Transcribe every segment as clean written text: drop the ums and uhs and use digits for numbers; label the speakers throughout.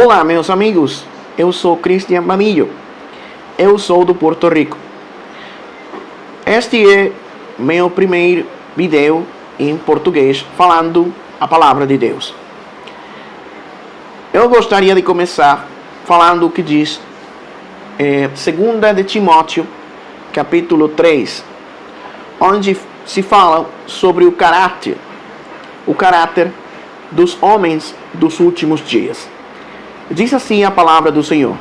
Speaker 1: Olá, meus amigos. Eu sou Cristian Manillo. Eu sou do Porto Rico. Este é meu primeiro vídeo em português falando a palavra de Deus. Eu gostaria de começar falando o que diz 2 de Timóteo, capítulo 3, onde se fala sobre o caráter dos homens dos últimos dias. Diz assim a palavra do Senhor: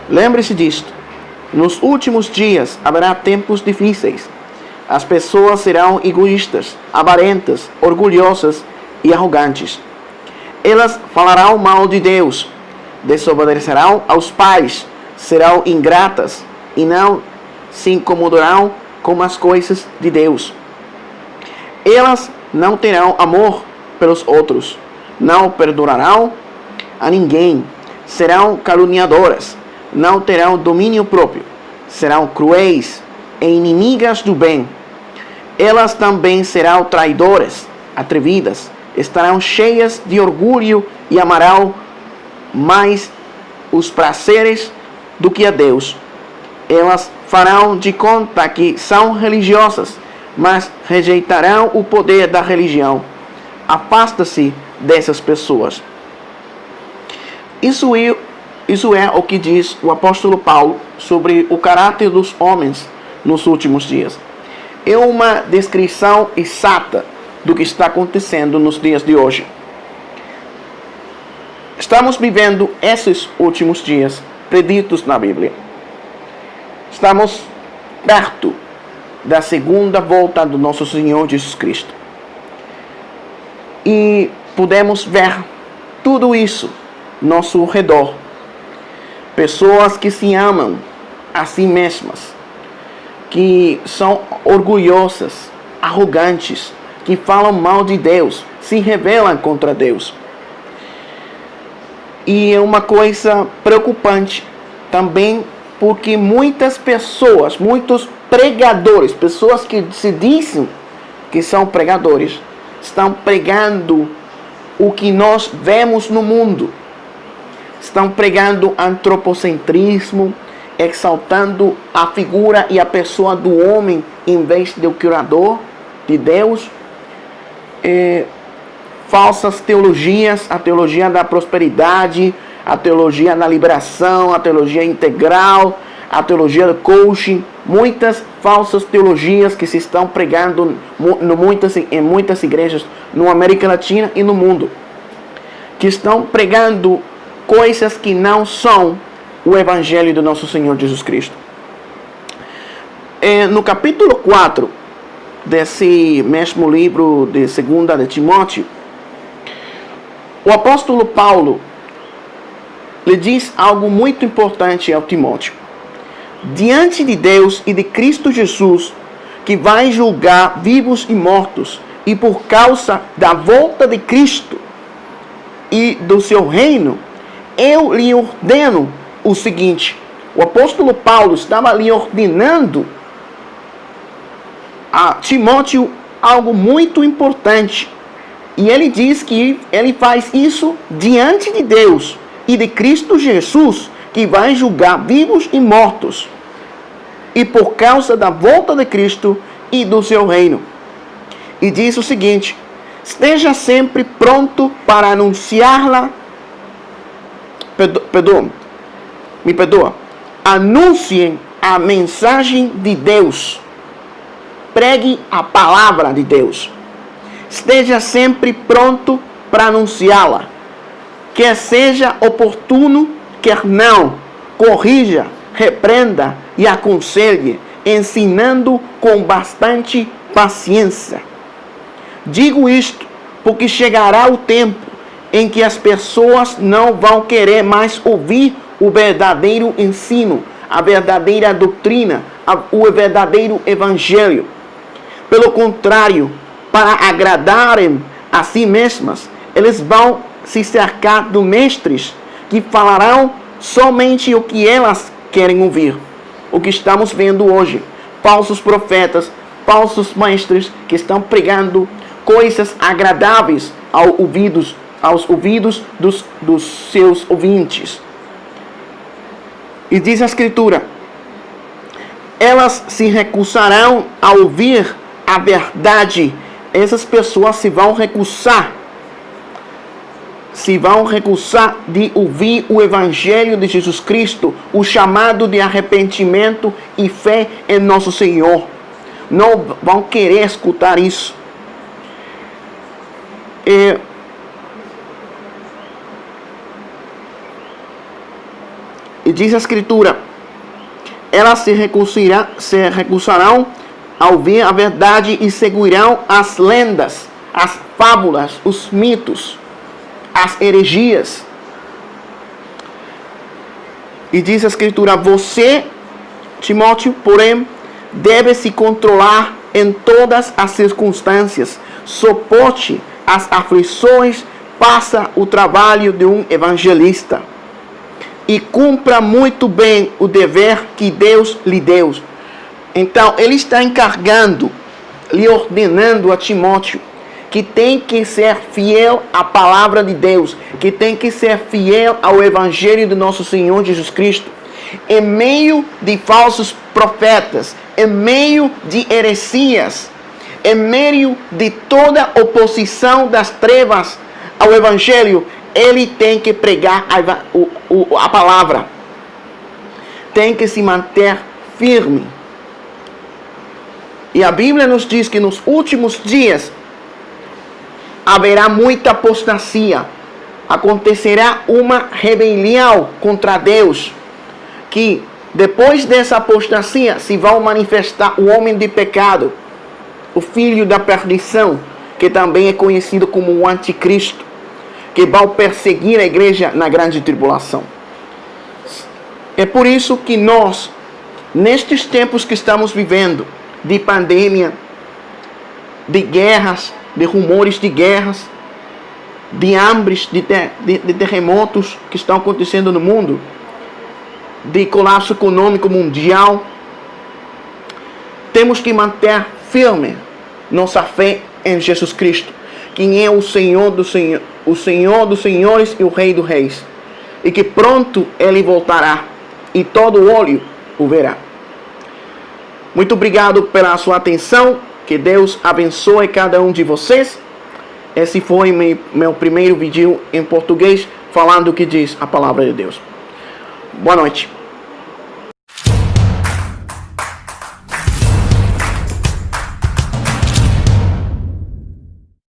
Speaker 1: lembre-se disto, nos últimos dias haverá tempos difíceis. As pessoas serão egoístas, avarentas, orgulhosas e arrogantes. Elas falarão mal de Deus, desobedecerão aos pais, serão ingratas e não se incomodarão com as coisas de Deus. Elas não terão amor pelos outros, não perdonarão a ninguém, serão caluniadoras, não terão domínio próprio, serão cruéis e inimigas do bem. Elas também serão traidoras, atrevidas, estarão cheias de orgulho e amarão mais os prazeres do que a Deus. Elas farão de conta que são religiosas, mas rejeitarão o poder da religião. Afasta-se dessas pessoas. Isso é o que diz o apóstolo Paulo sobre o caráter dos homens nos últimos dias. É uma descrição exata do que está acontecendo nos dias de hoje. Estamos vivendo esses últimos dias preditos na Bíblia. Estamos perto da segunda volta do nosso Senhor Jesus Cristo. E podemos ver tudo isso ao nosso redor. Pessoas que se amam a si mesmas, que são orgulhosas, arrogantes, que falam mal de Deus, se rebelam contra Deus. E é uma coisa preocupante também, porque muitas pessoas, muitos pregadores, pessoas que se dizem que são pregadores, estão pregando o que nós vemos no mundo. Estão pregando antropocentrismo, exaltando a figura e a pessoa do homem em vez do Criador, de Deus. Falsas teologias, a teologia da prosperidade, a teologia da liberação, a teologia integral, a teologia do coaching. Muitas falsas teologias que se estão pregando em muitas igrejas na América Latina e no mundo, que estão pregando coisas que não são o Evangelho do nosso Senhor Jesus Cristo. No capítulo 4 desse mesmo livro de 2 de Timóteo, o apóstolo Paulo lhe diz algo muito importante ao Timóteo. Diante de Deus e de Cristo Jesus, que vai julgar vivos e mortos, e por causa da volta de Cristo e do seu reino, eu lhe ordeno o seguinte. O apóstolo Paulo estava lhe ordenando a Timóteo algo muito importante. E ele diz que ele faz isso diante de Deus e de Cristo Jesus, que vai julgar vivos e mortos, e por causa da volta de Cristo e do seu reino. E diz o seguinte: esteja sempre pronto para anunciá-la. Me perdoa. Anunciem a mensagem de Deus. Pregue a palavra de Deus. Esteja sempre pronto para anunciá-la. Quer seja oportuno, quer não. Corrija, repreenda e aconselhe, ensinando com bastante paciência. Digo isto porque chegará o tempo em que as pessoas não vão querer mais ouvir o verdadeiro ensino, a verdadeira doutrina, o verdadeiro evangelho. Pelo contrário, para agradarem a si mesmas, eles vão se cercar de mestres que falarão somente o que elas querem ouvir. O que estamos vendo hoje, falsos profetas, falsos mestres que estão pregando coisas agradáveis aos ouvidos aos ouvidos dos seus ouvintes. E diz a Escritura: elas se recusarão a ouvir a verdade. Essas pessoas se vão recusar de ouvir o Evangelho de Jesus Cristo, o chamado de arrependimento e fé em nosso Senhor. Não vão querer escutar isso. E diz a Escritura: elas se recusarão a ouvir a verdade e seguirão as lendas, as fábulas, os mitos, as heresias. E diz a Escritura: você, Timóteo, porém, deve se controlar em todas as circunstâncias, suporte as aflições, faça o trabalho de um evangelista e cumpra muito bem o dever que Deus lhe deu. Então, ele está encarregando, lhe ordenando a Timóteo que tem que ser fiel à palavra de Deus, que tem que ser fiel ao Evangelho do nosso Senhor Jesus Cristo, em meio de falsos profetas, em meio de heresias, em meio de toda oposição das trevas ao Evangelho. Ele tem que pregar a palavra, tem que se manter firme. E a Bíblia nos diz que nos últimos dias haverá muita apostasia, acontecerá uma rebelião contra Deus, que depois dessa apostasia se vai manifestar o homem de pecado, o filho da perdição, que também é conhecido como o anticristo, que vai perseguir a igreja na grande tribulação. É por isso que nós, nestes tempos que estamos vivendo, de pandemia, de guerras, de rumores de guerras, de hambres, de terremotos que estão acontecendo no mundo, de colapso econômico mundial, temos que manter firme nossa fé em Jesus Cristo, quem é o Senhor dos senhores e o Rei dos reis, e que pronto Ele voltará e todo olho o verá. Muito obrigado pela sua atenção. Que Deus abençoe cada um de vocês. Esse foi meu primeiro vídeo em português, falando o que diz a palavra de Deus. Boa noite.